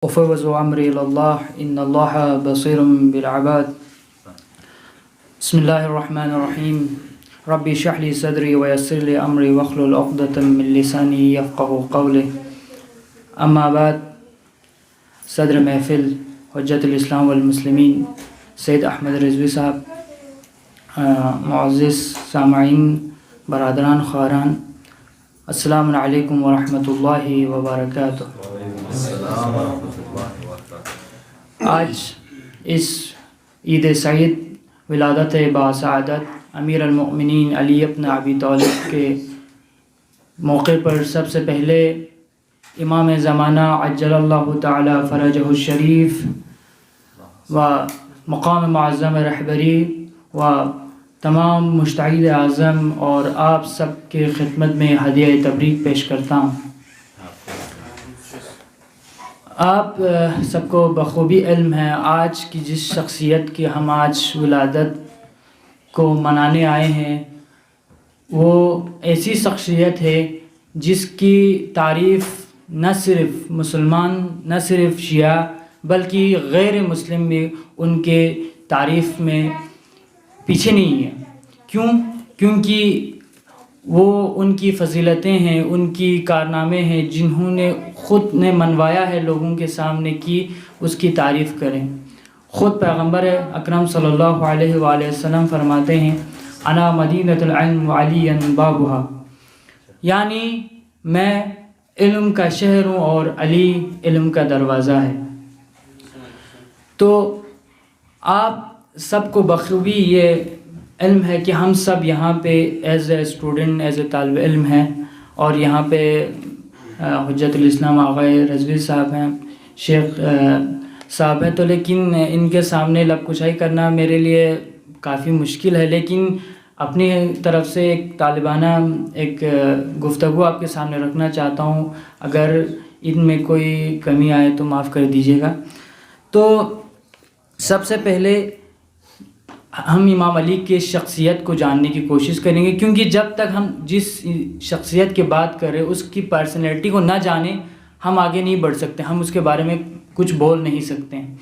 وفوز أمري إلى الله إن الله بصير بالعباد. بسم الله الرحمن الرحيم. ربي اشرح لي صدري ويسر لي أمري واحلل عقدة من لساني يفقهوا قولي. أما بعد، صدر محفل حجت الاسلام والمسلمین سید احمد رضوی صاحب، معزز سامعین، برادران خواہران، السلام علیکم ورحمۃ اللہ وبرکاتہ۔ آج اس عید سعید ولادت باسعادت امیر المؤمنین علی ابن ابی طالب کے موقع پر سب سے پہلے امام زمانہ عجل اللہ تعالی فرجہ الشریف و مقام معظم رہبری و تمام مشتعد اعظم اور آپ سب کے خدمت میں ہدیہ تبریک پیش کرتا ہوں۔ آپ سب کو بخوبی علم ہے آج کی جس شخصیت کی ہم آج ولادت کو منانے آئے ہیں وہ ایسی شخصیت ہے جس کی تعریف نہ صرف مسلمان، نہ صرف شیعہ، بلکہ غیر مسلم بھی ان کے تعریف میں پیچھے نہیں ہے۔ کیونکہ وہ ان کی فضیلتیں ہیں، ان کی کارنامے ہیں جنہوں نے خود نے منوایا ہے لوگوں کے سامنے کہ اس کی تعریف کریں۔ خود پیغمبر اکرم صلی اللہ علیہ وآلہ وسلم فرماتے ہیں انا مدینۃ العلم وعلی بابھا، یعنی میں علم کا شہر ہوں اور علی علم کا دروازہ ہے۔ تو آپ سب کو بخوبی یہ علم ہے کہ ہم سب یہاں پہ as a student, as a طالب علم ہیں، اور یہاں پہ حجت الاسلام آغا رضوی صاحب ہیں، شیخ صاحب ہیں، تو لیکن ان کے سامنے لب کشائی کرنا میرے لیے کافی مشکل ہے، لیکن اپنی طرف سے ایک طالبانہ ایک گفتگو آپ کے سامنے رکھنا چاہتا ہوں۔ اگر ان میں کوئی کمی آئے تو معاف کر دیجیے گا۔ تو سب سے پہلے ہم امام علی کے شخصیت کو جاننے کی کوشش کریں گے، کیونکہ جب تک ہم جس شخصیت کی بات کر رہے اس کی پرسنالٹی کو نہ جانیں ہم آگے نہیں بڑھ سکتے، ہم اس کے بارے میں کچھ بول نہیں سکتے ہیں۔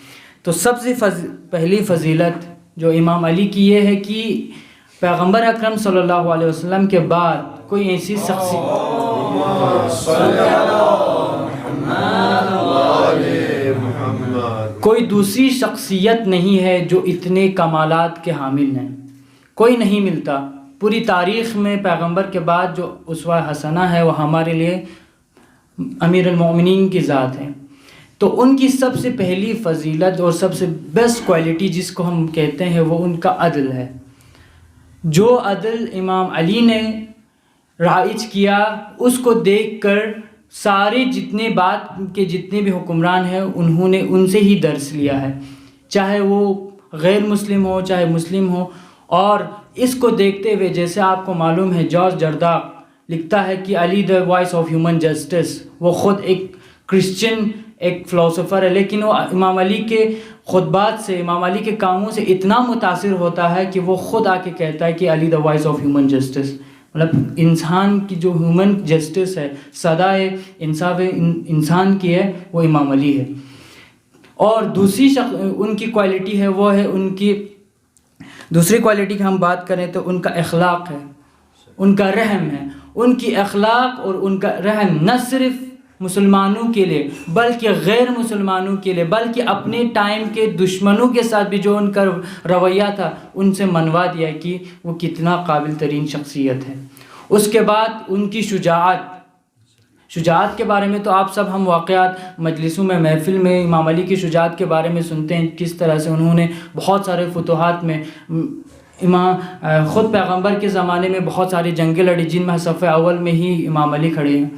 تو سب سے پہلی فضیلت جو امام علی کی یہ ہے کہ پیغمبر اکرم صلی اللہ علیہ وسلم کے بعد کوئی ایسی کوئی دوسری شخصیت نہیں ہے جو اتنے کمالات کے حامل ہیں، کوئی نہیں ملتا پوری تاریخ میں۔ پیغمبر کے بعد جو اسوہ حسنہ ہے وہ ہمارے لیے امیر المؤمنین کی ذات ہے۔ تو ان کی سب سے پہلی فضیلت اور سب سے بیسٹ کوالٹی جس کو ہم کہتے ہیں وہ ان کا عدل ہے۔ جو عدل امام علی نے رائج کیا اس کو دیکھ کر سارے جتنے بات کے جتنے بھی حکمران ہیں انہوں نے ان سے ہی درس لیا ہے، چاہے وہ غیر مسلم ہو چاہے مسلم ہو۔ اور اس کو دیکھتے ہوئے جیسے آپ کو معلوم ہے جارج جرداق لکھتا ہے کہ Ali the voice of human justice, وہ خود ایک کرسچن ایک فلاسفر ہے، لیکن وہ امام علی کے خطبات سے، امام علی کے کاموں سے اتنا متاثر ہوتا ہے کہ وہ خود آ کے کہتا ہے کہ Ali the voice of human justice, مطلب انسان کی جو ہیومن جسٹس ہے، صدائے انصاف انسان کی ہے، وہ امام علی ہے۔ اور دوسری ان کی کوالٹی ہے وہ ہے ان کی دوسری کوالٹی کی ہم بات کریں تو ان کا اخلاق ہے، ان کا رحم ہے۔ ان کی اخلاق اور ان کا رحم نہ صرف مسلمانوں کے لیے بلکہ غیر مسلمانوں کے لیے، بلکہ اپنے ٹائم کے دشمنوں کے ساتھ بھی جو ان کا رویہ تھا ان سے منوا دیا کہ وہ کتنا قابل ترین شخصیت ہے۔ اس کے بعد ان کی شجاعت کے بارے میں تو آپ سب ہم واقعات مجلسوں میں محفل میں امام علی کی شجاعت کے بارے میں سنتے ہیں، کس طرح سے انہوں نے بہت سارے فتوحات میں خود پیغمبر کے زمانے میں بہت ساری جنگیں لڑی جن میں صف اول میں ہی امام علی کھڑے ہیں،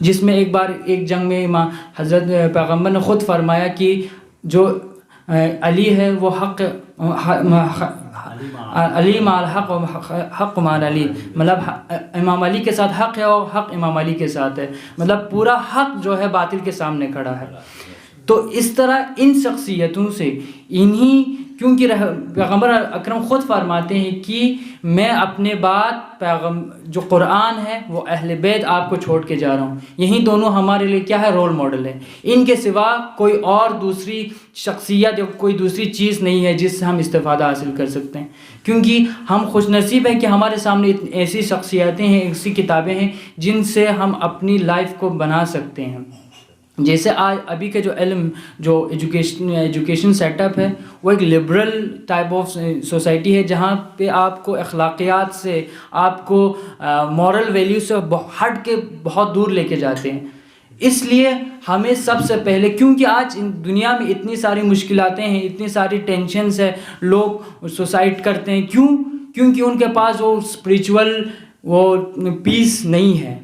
جس میں ایک بار ایک جنگ میں حضرت پیغمبر نے خود فرمایا کہ جو علی ہے وہ علی مع الحق و حق مع علی، مطلب امام علی کے ساتھ حق ہے اور حق امام علی کے ساتھ ہے، مطلب پورا حق جو ہے باطل کے سامنے کھڑا ہے۔ تو اس طرح ان شخصیتوں سے، انہی کیونکہ پیغمبر اکرم خود فرماتے ہیں کہ میں اپنے بعد جو قرآن ہے وہ اہل بیت آپ کو چھوڑ کے جا رہا ہوں. یہی دونوں ہمارے لیے کیا ہے؟ رول ماڈل ہے. ان کے سوا کوئی اور دوسری شخصیت یا کوئی دوسری چیز نہیں ہے جس سے ہم استفادہ حاصل کر سکتے ہیں. کیونکہ ہم خوش نصیب ہیں کہ ہمارے سامنے ایسی شخصیتیں ہیں، ایسی کتابیں ہیں جن سے ہم اپنی لائف کو بنا سکتے ہیں. جیسے آج ابھی کا جو علم، جو ایجوکیشن سیٹ اپ ہے، وہ ایک لبرل ٹائپ آف سوسائٹی ہے جہاں پہ آپ کو اخلاقیات سے، آپ کو مورل ویلیو سے ہٹ کے بہت دور لے کے جاتے ہیں. اس لیے ہمیں سب سے پہلے، کیونکہ آج دنیا میں اتنی ساری مشکلاتیں ہیں، اتنی ساری ٹینشنز ہیں، لوگ سوسائڈ کرتے ہیں. کیونکہ ان کے پاس وہ اسپریچول وہ پیس نہیں ہے.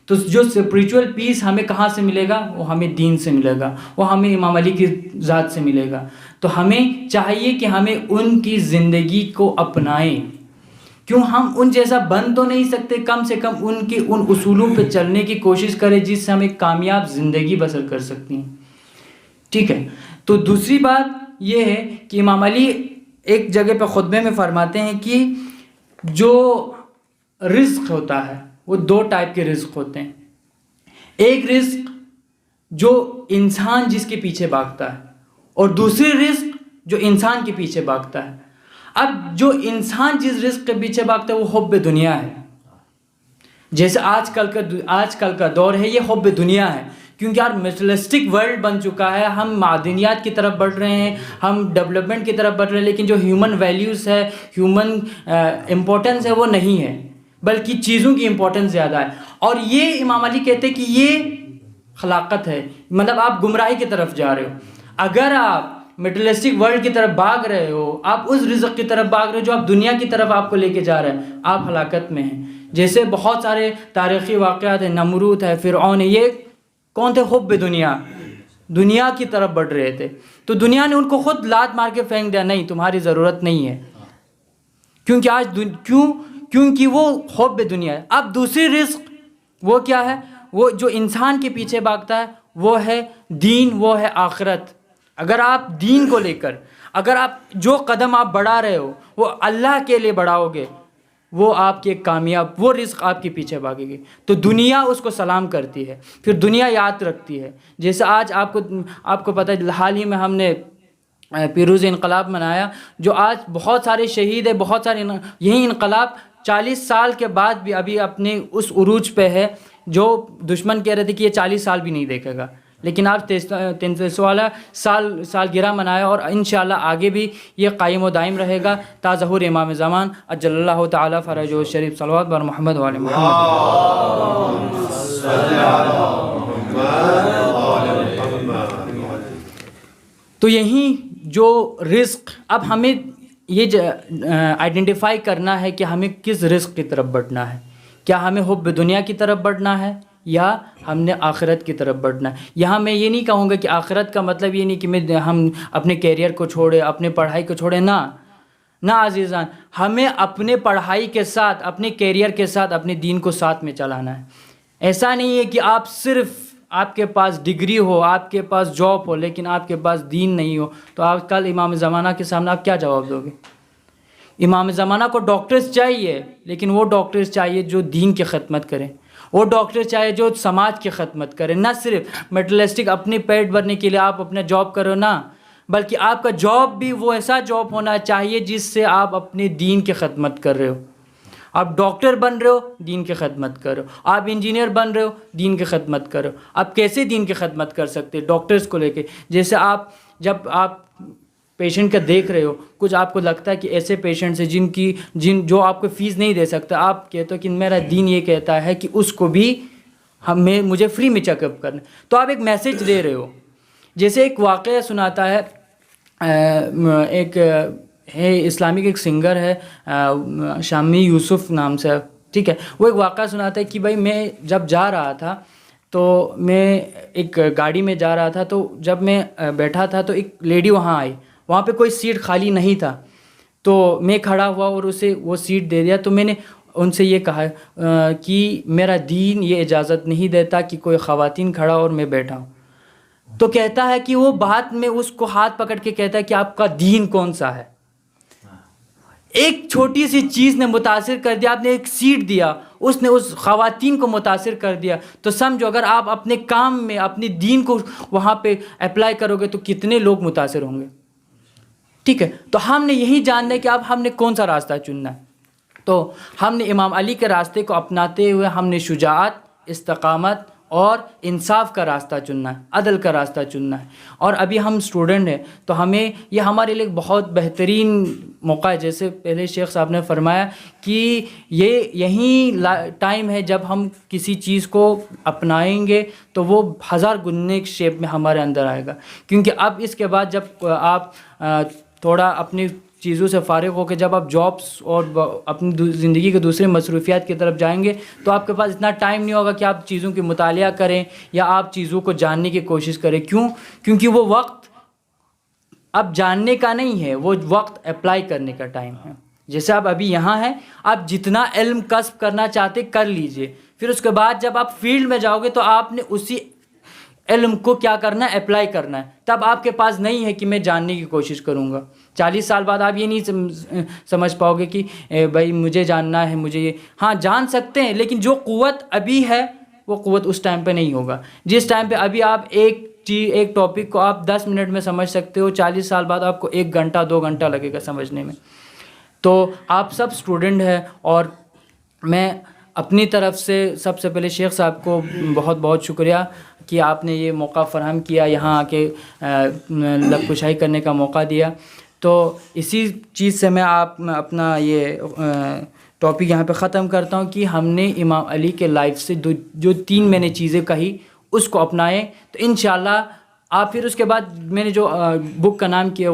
تو جو اسپریچول پیس ہمیں کہاں سے ملے گا؟ وہ ہمیں دین سے ملے گا، وہ ہمیں امام علی کی ذات سے ملے گا. تو ہمیں چاہیے کہ ہمیں ان کی زندگی کو اپنائیں. کیوں ہم ان جیسا بن تو نہیں سکتے، کم سے کم ان اصولوں پہ چلنے کی کوشش کریں جس سے ہم ایک کامیاب زندگی بسر کر سکتی ہیں. ٹھیک ہے. تو دوسری بات یہ ہے کہ امام علی ایک جگہ پہ خطبے میں فرماتے ہیں کہ جو رزق ہوتا ہے وہ دو ٹائپ کے رزق ہوتے ہیں. ایک رزق جو انسان جس کے پیچھے بھاگتا ہے، اور دوسری رزق جو انسان کے پیچھے بھاگتا ہے. اب جو انسان جس رزق کے پیچھے بھاگتا ہے وہ حب دنیا ہے. جیسے آج کل کا دور ہے، یہ حب دنیا ہے. کیونکہ یار میٹرلسٹک ورلڈ بن چکا ہے، ہم معدنیات کی طرف بڑھ رہے ہیں، ہم ڈیولپمنٹ کی طرف بڑھ رہے ہیں، لیکن جو ہیومن ویلیوز ہے، ہیومن امپورٹنس ہے وہ نہیں ہے، بلکہ چیزوں کی امپورٹنس زیادہ ہے. اور یہ امام علی کہتے ہیں کہ یہ خلاقت ہے، مطلب آپ گمراہی کی طرف جا رہے ہو. اگر آپ میٹرلسٹک ورلڈ کی طرف بھاگ رہے ہو، آپ اس رزق کی طرف بھاگ رہے ہو جو آپ دنیا کی طرف آپ کو لے کے جا رہے ہیں، آپ ہلاکت میں ہیں. جیسے بہت سارے تاریخی واقعات ہیں، نمرود ہے، فرعون ہے، یہ کون تھے؟ حب دنیا کی طرف بڑھ رہے تھے. تو دنیا نے ان کو خود لات مار کے پھینک دیا، نہیں تمہاری ضرورت نہیں ہے. کیونکہ وہ حب دنیا ہے. اب دوسری رزق وہ کیا ہے؟ وہ جو انسان کے پیچھے بھاگتا ہے وہ ہے دین، وہ ہے آخرت. اگر آپ دین کو لے کر، اگر آپ جو قدم آپ بڑھا رہے ہو وہ اللہ کے لیے بڑھاؤ گے، وہ آپ کی ایک کامیاب، وہ رزق آپ کے پیچھے بھاگے گی. تو دنیا اس کو سلام کرتی ہے، پھر دنیا یاد رکھتی ہے. جیسے آج آپ کو پتہ ہے، حال ہی میں ہم نے پیروز انقلاب منایا، جو آج بہت سارے شہید ہیں، بہت سارے یہی انقلاب 40 سال کے بعد بھی ابھی اپنے اس عروج پہ ہے. جو دشمن کہہ رہے تھے کہ یہ 40 سال بھی نہیں دیکھے گا، لیکن آج 300واں سالگرہ منایا، اور انشاءاللہ آگے بھی یہ قائم و دائم رہے گا تا ظہور امام زمان اجل اللہ تعالی فرجہ الشریف. صلوات بر محمد وعلی محمد. تو یہی جو رزق، اب ہمیں یہ آئیڈینٹیفائی کرنا ہے کہ ہمیں کس رزق کی طرف بڑھنا ہے. کیا ہمیں حب دنیا کی طرف بڑھنا ہے یا ہم نے آخرت کی طرف بڑھنا ہے؟ یہاں میں یہ نہیں کہوں گا کہ آخرت کا مطلب یہ نہیں کہ ہم اپنے کیریئر کو چھوڑیں، اپنے پڑھائی کو چھوڑیں. نہ عزیزان، ہمیں اپنے پڑھائی کے ساتھ، اپنے کیریئر کے ساتھ اپنے دین کو ساتھ میں چلانا ہے. ایسا نہیں ہے کہ آپ صرف آپ کے پاس ڈگری ہو، آپ کے پاس جاب ہو، لیکن آپ کے پاس دین نہیں ہو. تو آپ کل امام زمانہ کے سامنے آپ کیا جواب دو گے؟ امام زمانہ کو ڈاکٹرز چاہیے، لیکن وہ ڈاکٹرز چاہیے جو دین کی خدمت کریں. وہ ڈاکٹر چاہیے جو سماج کی خدمت کریں، نہ صرف میٹرلسٹک اپنے پیٹ بھرنے کے لیے آپ اپنا جاب کرو، نہ، بلکہ آپ کا جاب بھی وہ ایسا جاب ہونا چاہیے جس سے آپ اپنے دین کی خدمت کر رہے ہو. آپ ڈاکٹر بن رہے ہو، دین کی خدمت کرو. آپ انجینئر بن رہے ہو، دین کی خدمت کرو. آپ کیسے دین کی خدمت کر سکتے ڈاکٹرز کو لے کے؟ جیسے جب آپ پیشنٹ کا دیکھ رہے ہو، کچھ آپ کو لگتا ہے کہ ایسے پیشنٹس ہیں جو آپ کو فیس نہیں دے سکتا، آپ کہتے ہو کہ میرا دین یہ کہتا ہے کہ اس کو بھی مجھے فری میں چیک اپ کرنا. تو آپ ایک میسج دے رہے ہو. جیسے ایک واقعہ سناتا ہے، ایک ہے اسلامک ایک سنگر ہے شامی یوسف نام سے، ٹھیک ہے. وہ ایک واقعہ سناتا ہے کہ بھائی میں جب جا رہا تھا تو میں ایک گاڑی میں جا رہا تھا، تو جب میں بیٹھا تھا تو ایک لیڈی وہاں آئی، وہاں پہ کوئی سیٹ خالی نہیں تھا. تو میں کھڑا ہوا اور اسے وہ سیٹ دے دیا. تو میں نے ان سے یہ کہا کہ میرا دین یہ اجازت نہیں دیتا کہ کوئی خواتین کھڑا اور میں بیٹھا ہوں. تو کہتا ہے کہ وہ بعد میں اس کو ہاتھ پکڑ کے کہتا ہے کہ آپ کا دین کون سا ہے. ایک چھوٹی سی چیز نے متاثر کر دیا, آپ نے ایک سیٹ دیا, اس نے اس خواتین کو متاثر کر دیا. تو سمجھو اگر آپ اپنے کام میں اپنے دین کو وہاں پہ اپلائی کرو گے تو کتنے لوگ متاثر ہوں گے. ٹھیک ہے, تو ہم نے یہی جاننا ہے کہ اب ہم نے کون سا راستہ چننا ہے. تو ہم نے امام علی کے راستے کو اپناتے ہوئے ہم نے شجاعت, استقامت اور انصاف کا راستہ چننا ہے, عدل کا راستہ چننا ہے. اور ابھی ہم اسٹوڈنٹ ہیں تو ہمیں یہ ہمارے لیے بہت بہترین موقع ہے. جیسے پہلے شیخ صاحب نے فرمایا کہ یہی ٹائم ہے جب ہم کسی چیز کو اپنائیں گے تو وہ 1000 گنے شیپ میں ہمارے اندر آئے گا. کیونکہ اب اس کے بعد جب آپ تھوڑا اپنی چیزوں سے فارغ ہو کے جب آپ جابس اور اپنی زندگی کے دوسرے مصروفیات کی طرف جائیں گے تو آپ کے پاس اتنا ٹائم نہیں ہوگا کہ آپ چیزوں کی مطالعہ کریں یا آپ چیزوں کو جاننے کی کوشش کریں. کیوں؟ کیونکہ وہ وقت اب جاننے کا نہیں ہے, وہ وقت اپلائی کرنے کا ٹائم ہے. جیسے آپ ابھی یہاں ہیں, آپ جتنا علم کسب کرنا چاہتے کر لیجئے, پھر اس کے بعد جب آپ فیلڈ میں جاؤ گے تو آپ نے اسی علم کو کیا کرنا ہے, اپلائی کرنا ہے. تب آپ کے پاس نہیں ہے کہ میں جاننے کی کوشش کروں گا. 40 سال بعد آپ یہ نہیں سمجھ پاؤ گے کہ بھائی مجھے جاننا ہے, مجھے یہ, ہاں جان سکتے ہیں لیکن جو قوت ابھی ہے وہ قوت اس ٹائم پہ نہیں ہوگا. جس ٹائم پہ ابھی آپ ایک ٹاپک کو آپ 10 منٹ میں سمجھ سکتے ہو, 40 سال بعد آپ کو 1 گھنٹہ 2 گھنٹہ لگے گا سمجھنے میں. تو آپ سب اسٹوڈنٹ ہیں اور میں اپنی طرف سے سب سے پہلے شیخ صاحب کو بہت بہت شکریہ کہ آپ نے یہ موقع فراہم کیا, یہاں آ کے لب کشائی کرنے کا موقع دیا. تو اسی چیز سے میں اپنا یہ ٹاپک یہاں پہ ختم کرتا ہوں کہ ہم نے امام علی کے لائف سے جو 3 میں نے چیزیں کہی اس کو اپنائیں تو انشاءاللہ آپ پھر اس کے بعد میں نے جو بک کا نام کیا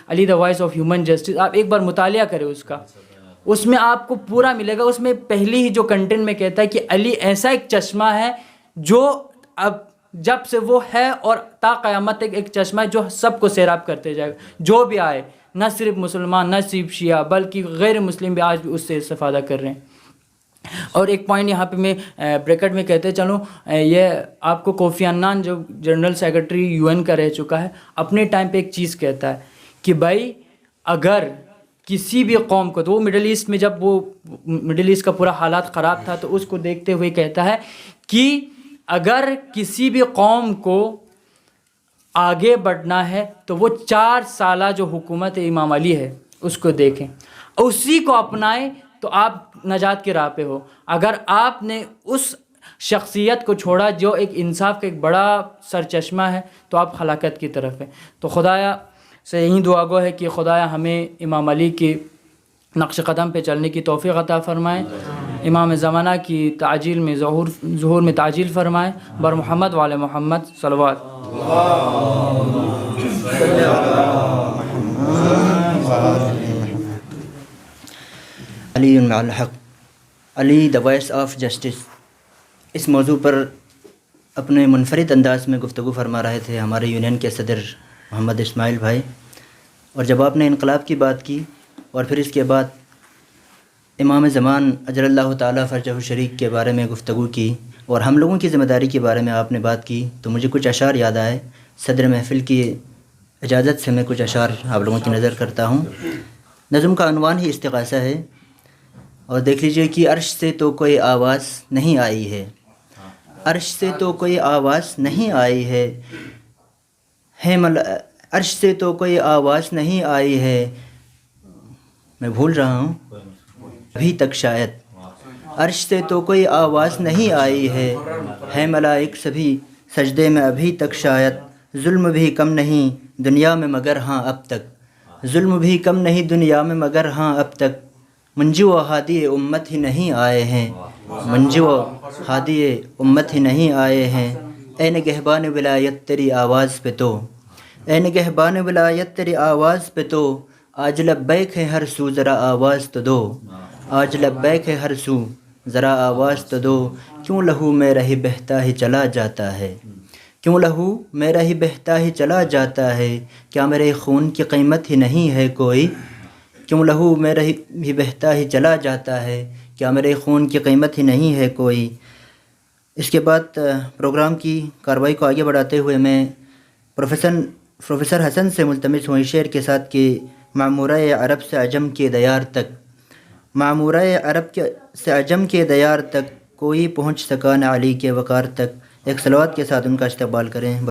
Ali the voice of human justice, آپ ایک بار مطالعہ کریں اس کا, اس میں آپ کو پورا ملے گا. اس میں پہلی ہی جو کنٹینٹ میں کہتا ہے کہ علی ایسا ایک چشمہ ہے جو اب جب سے وہ ہے اور تا قیامت تک ایک چشمہ ہے جو سب کو سیراب کرتے جائے گا, جو بھی آئے, نہ صرف مسلمان نہ صرف شیعہ بلکہ غیر مسلم بھی آج بھی اس سے استفادہ کر رہے ہیں. اور ایک پوائنٹ یہاں پہ میں بریکٹ میں کہتے چلوں, یہ آپ کو کوفی عنان جو جنرل سیکرٹری UN کا رہ چکا ہے, اپنے ٹائم پہ ایک چیز کہتا ہے کہ بھائی اگر کسی بھی قوم کو, تو وہ مڈل ایسٹ میں جب وہ مڈل ایسٹ کا پورا حالات خراب تھا تو اس کو دیکھتے ہوئے کہتا ہے کہ اگر کسی بھی قوم کو آگے بڑھنا ہے تو وہ 4 سالہ جو حکومت امام علی ہے اس کو دیکھیں, اسی کو اپنائیں تو آپ نجات کی راہ پہ ہو. اگر آپ نے اس شخصیت کو چھوڑا جو ایک انصاف کا ایک بڑا سرچشمہ ہے تو آپ ہلاکت کی طرف ہیں. تو خدایا سے یہی دعا گو ہے کہ خدایا ہمیں امام علی کی نقش قدم پہ چلنے کی توفیق عطا فرمائے, امام زمانہ کی تعجیل میں ظہور میں تعجیل فرمائے. بر محمد وعلی محمد صلوات. علی مع الحق, علی دا وائس آف جسٹس, اس موضوع پر اپنے منفرد انداز میں گفتگو فرما رہے تھے ہمارے یونین کے صدر محمد اسماعیل بھائی. اور جب آپ نے انقلاب کی بات کی اور پھر اس کے بعد امام زمان اجل اللہ تعالیٰ فرجہ الشریف کے بارے میں گفتگو کی اور ہم لوگوں کی ذمہ داری کے بارے میں آپ نے بات کی, تو مجھے کچھ اشعار یاد آئے. صدر محفل کی اجازت سے میں کچھ اشعار آپ لوگوں کی نظر کرتا ہوں. نظم کا عنوان ہی استغاثہ ہے, اور دیکھ لیجئے کہ عرش سے تو کوئی آواز نہیں آئی ہے, عرش سے تو کوئی آواز نہیں آئی ہے, عرش سے تو کوئی آواز نہیں آئی ہے, میں بھول رہا ہوں ابھی تک شاید, عرش سے تو کوئی آواز نہیں آئی ہے ملائک سبھی سجدے میں ابھی تک شاید, ظلم بھی کم نہیں دنیا میں مگر ہاں اب تک, ظلم بھی کم نہیں دنیا میں مگر ہاں اب تک, منجو و ہادی امت ہی نہیں آئے ہیں, منجو و ہادی امت ہی نہیں آئے ہیں, اے نگہبان ولایت تیری آواز پہ تو, اے نگہبان ولایت تیری آواز پہ تو, آج لبیک ہے ہر سو ذرا آواز تو دو, آج لبیک ہے ہر سو ذرا آواز تو دو, کیوں لہو میرا ہی بہتا ہی چلا جاتا ہے, کیوں لہو میرا ہی بہتا ہی چلا جاتا ہے, کیا میرے خون کی قیمت ہی نہیں ہے کوئی, کیوں لہو میرا ہی بہتا ہی چلا جاتا ہے, کیا میرے خون کی قیمت ہی نہیں ہے کوئی, اس کے بعد پروگرام کی کارروائی کو آگے بڑھاتے ہوئے میں پروفیسر حسن سے ملتمس ہوں اس شعر کے ساتھ کہ معمورہ عرب سے عجم کے دیار تک، معمورہ عرب سے عجم کے دیار تک کوئی پہنچ سکا نہ علی کے وقار تک. ایک صلوات کے ساتھ ان کا استقبال کریں.